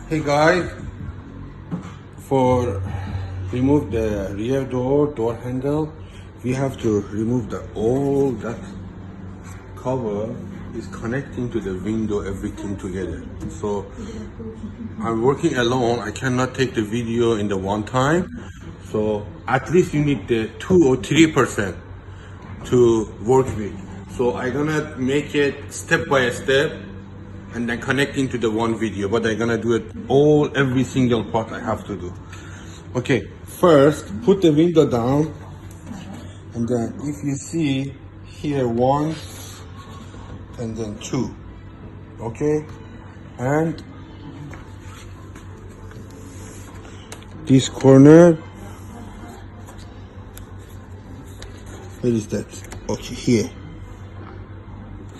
Hey guys, for remove the rear door handle, we have to remove the all that cover is connecting to the window, everything together. So I'm working alone, I cannot take the video in the one time. So at least you need the 2 or 3% to work with. So I'm gonna make it step by step and then connecting to the one video, but I'm gonna do it all, every single part I have to do. Okay, first put the window down, and then if you see here, one and then two, okay, and this corner, where is that? Okay, here,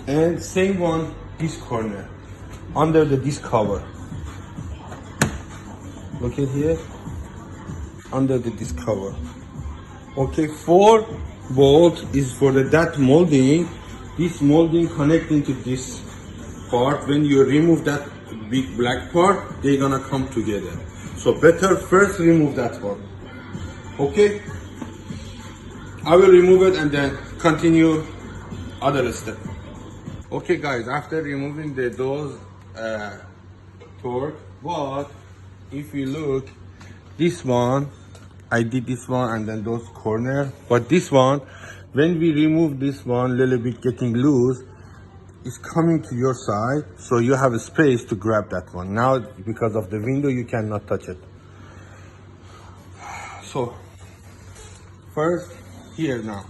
and same one, this corner, under the this cover. Look at here, under the this cover. Okay, 4 volt is for that molding. This molding connecting to this part. When you remove that big black part, they're gonna come together. So better first remove that one. Okay, I will remove it and then continue other step. Okay guys, after removing those torque, but if you look, this one, I did this one and then those corner, but this one, when we remove this one, little bit getting loose, it's coming to your side, so you have a space to grab that one. Now, because of the window, you cannot touch it. So, first, here now.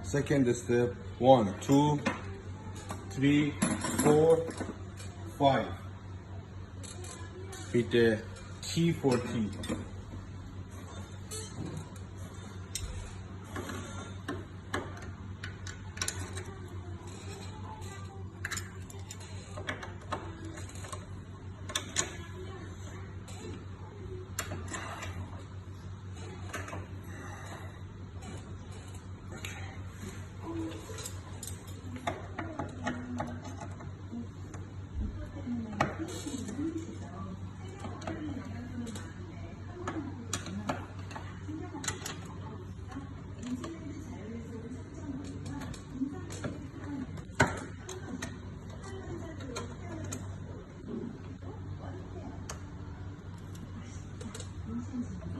Second step, 1, 2, 3, 4, 5. With the key for key.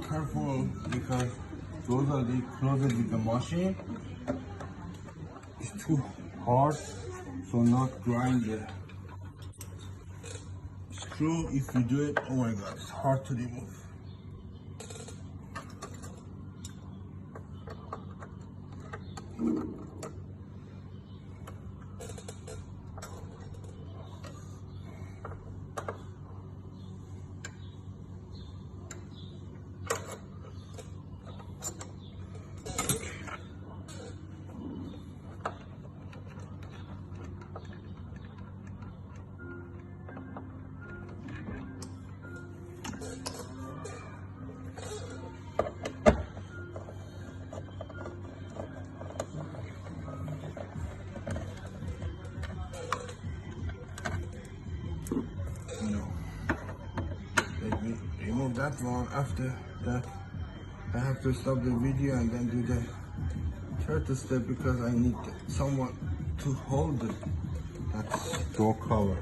Careful, because those are the closer with the machine. It's too hard, so not grind the screw. If you do it, oh my god, it's hard to remove. No. Let me remove that one. After that, I have to stop the video and then do the third step because I need someone to hold it. That's door cover.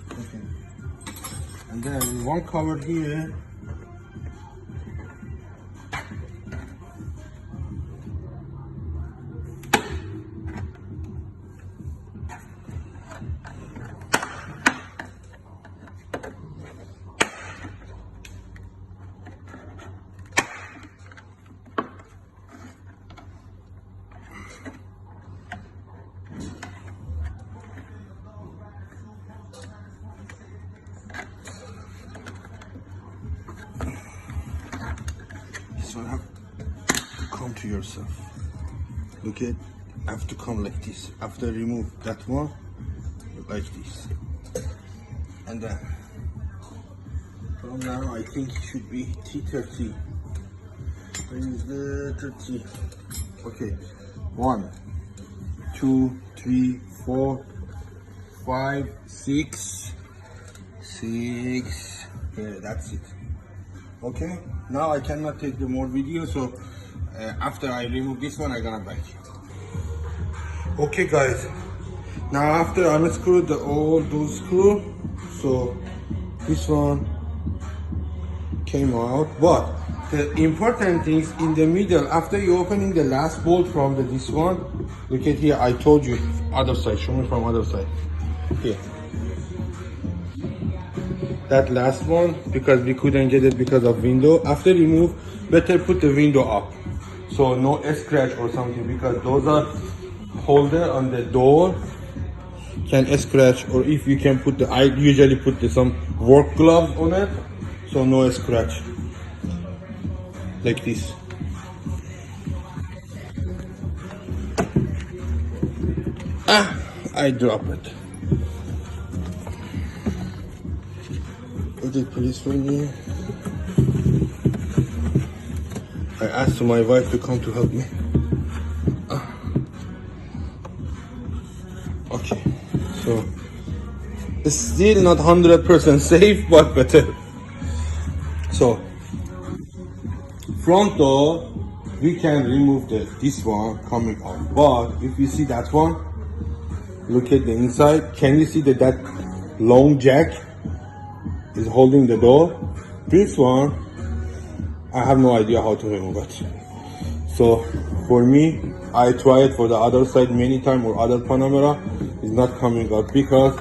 Okay. And then one cover here. this one have to come to yourself. Look at, have to come like this. After remove that one, like this. And then from now I think it should be T30. Where is the 30? Okay, 1, 2, 3, 4, 5, 6. Yeah, that's it. Okay, now I cannot take the more video, so after I remove this one, I'm gonna back. Okay guys, now after I unscrew all those screws, so this one came out, but the important things in the middle, after you opening the last bolt from this one, look at here, I told you, other side, show me from other side, here. That last one, because we couldn't get it because of window. After remove, better put the window up, so no scratch or something, because those are holder on the door, can scratch, or if you can put I usually put some work gloves on it, so no scratch, like this. I drop it. The police for me. I asked my wife to come to help me. Okay, so it's still not 100% safe, but better. So front door, we can remove this one coming out, but if you see that one, look at the inside. Can you see that long jack is holding the door? This one, I have no idea how to remove it. So for me, I tried for the other side many times, or other Panamera is not coming out, because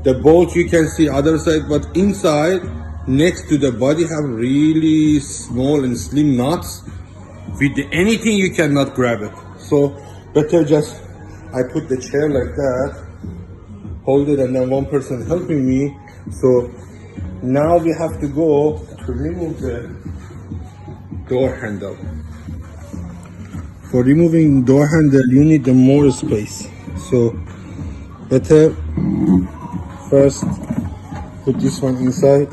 the bolt you can see other side, but inside next to the body have really small and slim nuts. With anything you cannot grab it. So better just, I put the chair like that, hold it, and then one person helping me. So now we have to go to remove the door handle. For removing door handle, you need the more space. So better first put this one inside.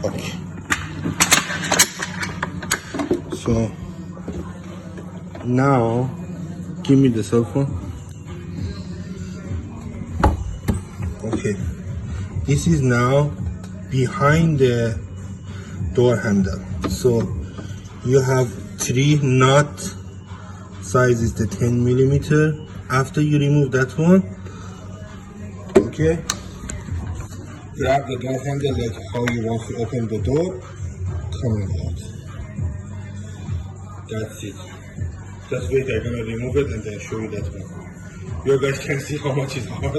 Okay. So now give me the cell phone. Okay, this is now behind the door handle. So you have 3 nut, size is the 10 millimeter. After you remove that one, okay, grab the door handle like how you want to open the door, coming out. That's it. Just wait, I'm gonna remove it and then show you that one. You guys can see how much it's hard.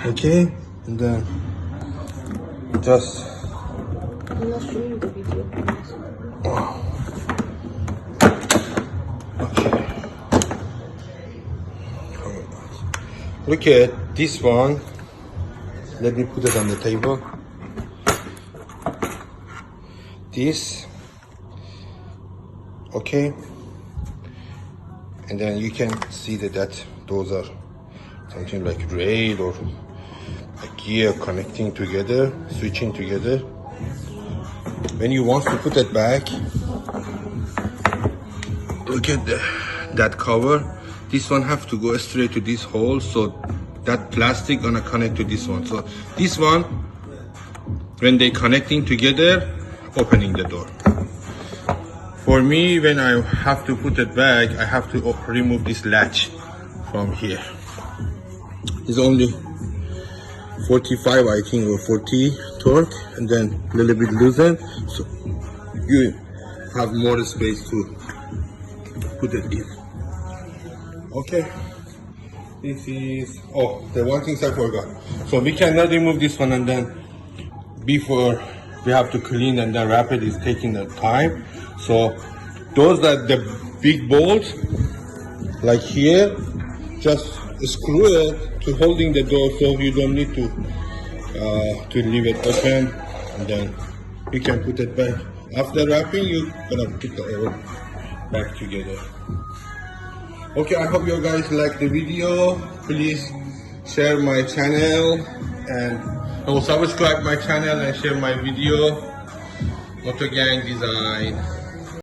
Okay, and then just. I'm not showing the video. Okay. Look at this one. Let me put it on the table. This. Okay. And then you can see that those are something like rail or a gear connecting together, switching together. When you want to put it back, look at that cover. This one have to go straight to this hole, so that plastic gonna connect to this one. So this one, when they connecting together, opening the door. For me, when I have to put it back, I have to remove this latch from here. It's only 45, I think, or 40 torque, and then a little bit loosen, so you have more space to put it in. Okay. This is, oh, the one thing I forgot. So we cannot remove this one, and then before we have to clean and then wrap it is taking the time. So those are the big bolts, like here, just screw it to holding the door, so you don't need to leave it open, and then you can put it back. After wrapping, you're gonna put the air back together. Okay, I hope you guys like the video. Please share my channel and subscribe my channel and share my video. Moto Gang Design.